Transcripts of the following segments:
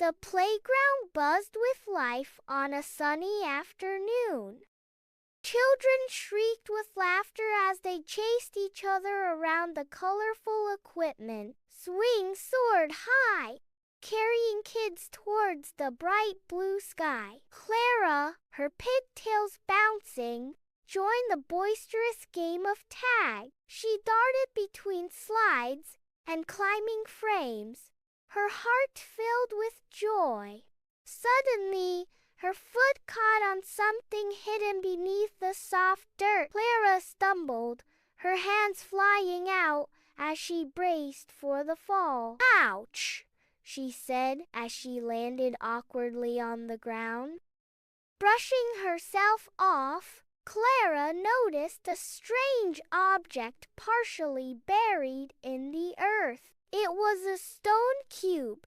The playground buzzed with life on a sunny afternoon. Children shrieked with laughter as they chased each other around the colorful equipment. Swings soared high, carrying kids towards the bright blue sky. Clara, her pigtails bouncing, joined the boisterous game of tag. She darted between slides and climbing frames, her heart filled with joy. Suddenly, her foot caught on something hidden beneath the soft dirt. Clara stumbled, her hands flying out as she braced for the fall. "Ouch!" she said as she landed awkwardly on the ground. Brushing herself off, Clara noticed a strange object partially buried in the earth. It was a stone cube,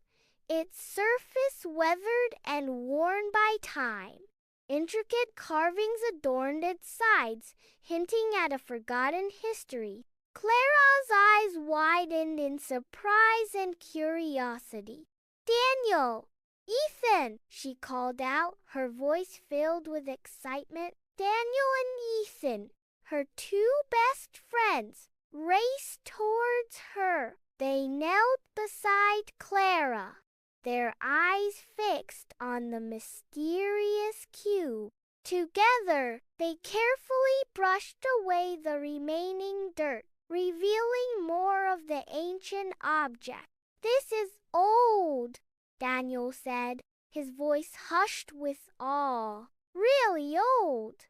its surface weathered and worn by time. Intricate carvings adorned its sides, hinting at a forgotten history. Clara's eyes widened in surprise and curiosity. "Daniel! Ethan!" she called out, her voice filled with excitement. Daniel and Ethan, her two best friends, raced towards her. They knelt beside Clara, their eyes fixed on the mysterious cube. Together, they carefully brushed away the remaining dirt, revealing more of the ancient object. "This is old," Daniel said, his voice hushed with awe. "Really old.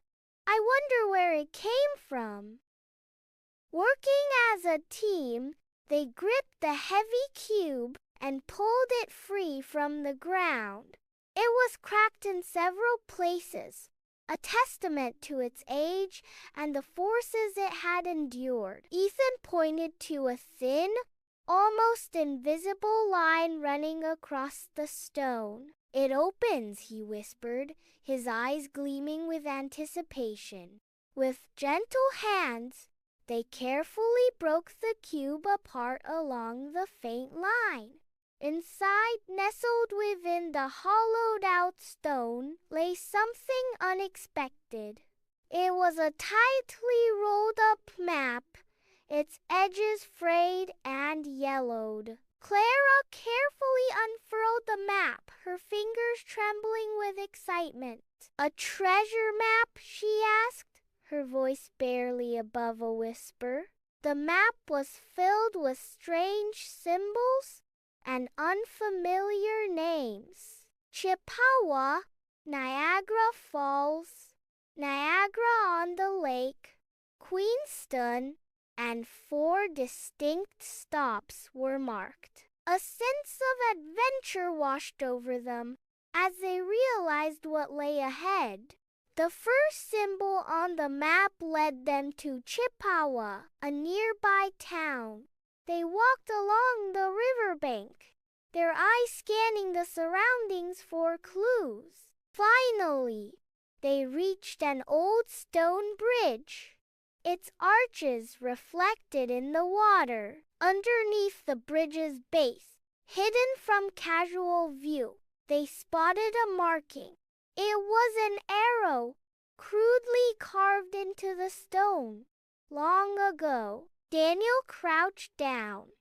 I wonder where it came from." Working as a team, they gripped the heavy cube and pulled it free from the ground. It was cracked in several places, a testament to its age and the forces it had endured. Ethan pointed to a thin, almost invisible line running across the stone. "It opens," he whispered, his eyes gleaming with anticipation. With gentle hands, they carefully broke the cube apart along the faint line. Inside, nestled within the hollowed-out stone, lay something unexpected. It was a tightly rolled-up map, its edges frayed and yellowed. Clara carefully unfurled the map, her fingers trembling with excitement. "A treasure map?" she asked, her voice barely above a whisper. The map was filled with strange symbols and unfamiliar names. Chippewa, Niagara Falls, Niagara on the Lake, Queenston, and 4 distinct stops were marked. A sense of adventure washed over them as they realized what lay ahead. The first symbol on the map led them to Chippewa, a nearby town. They walked along the riverbank, their eyes scanning the surroundings for clues. Finally, they reached an old stone bridge, its arches reflected in the water. Underneath the bridge's base, hidden from casual view, they spotted a marking. It was an arrow, crudely carved into the stone. Long ago, Daniel crouched down,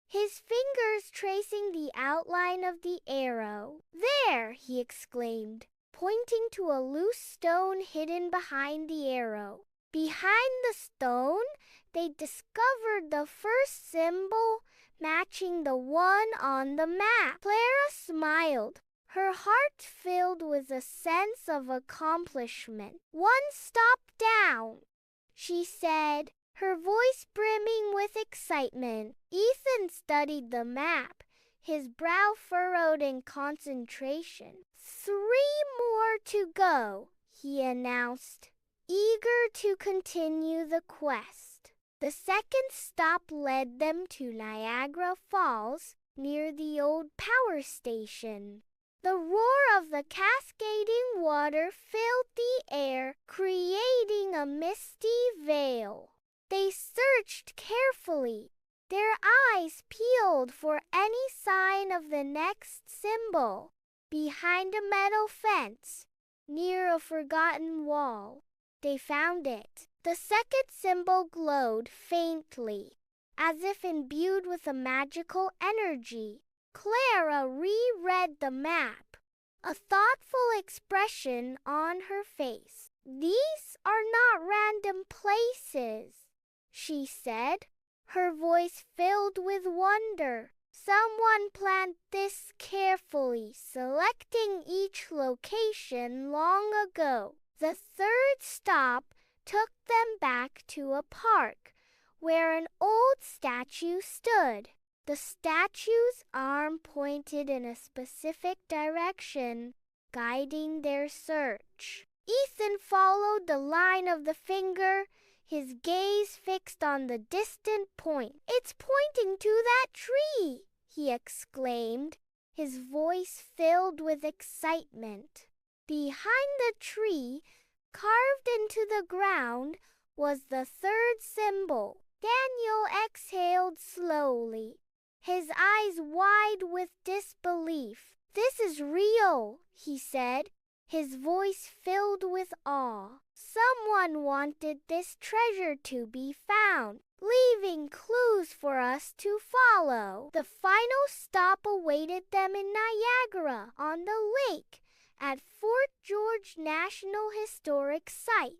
his fingers tracing the outline of the arrow. "There!" he exclaimed, pointing to a loose stone hidden behind the arrow. Behind the stone, they discovered the first symbol matching the one on the map. Clara smiled, her heart filled with a sense of accomplishment. "One stop down," she said, her voice brimming with excitement. Ethan studied the map, his brow furrowed in concentration. "3 more to go," he announced, eager to continue the quest. The second stop led them to Niagara Falls, near the old power station. The roar of the cascading water filled the air, creating a misty veil. They searched carefully, their eyes peeled for any sign of the next symbol. behind a metal fence, near a forgotten wall. They found it. The second symbol glowed faintly, as if imbued with a magical energy. Clara reread the map, a thoughtful expression on her face. "These are not random places," she said, her voice filled with wonder. "Someone planned this carefully, selecting each location long ago." The third stop took them back to a park where an old statue stood. The statue's arm pointed in a specific direction, guiding their search. Ethan followed the line of the finger, his gaze fixed on the distant point. "It's pointing to that tree," he exclaimed, his voice filled with excitement. Behind the tree, carved into the ground, was the third symbol. Daniel exhaled slowly, his eyes wide with disbelief. "This is real," he said, his voice filled with awe. "Someone wanted this treasure to be found, leaving clues for us to follow." The final stop awaited them in Niagara, on the lake, at Fort George National Historic Site.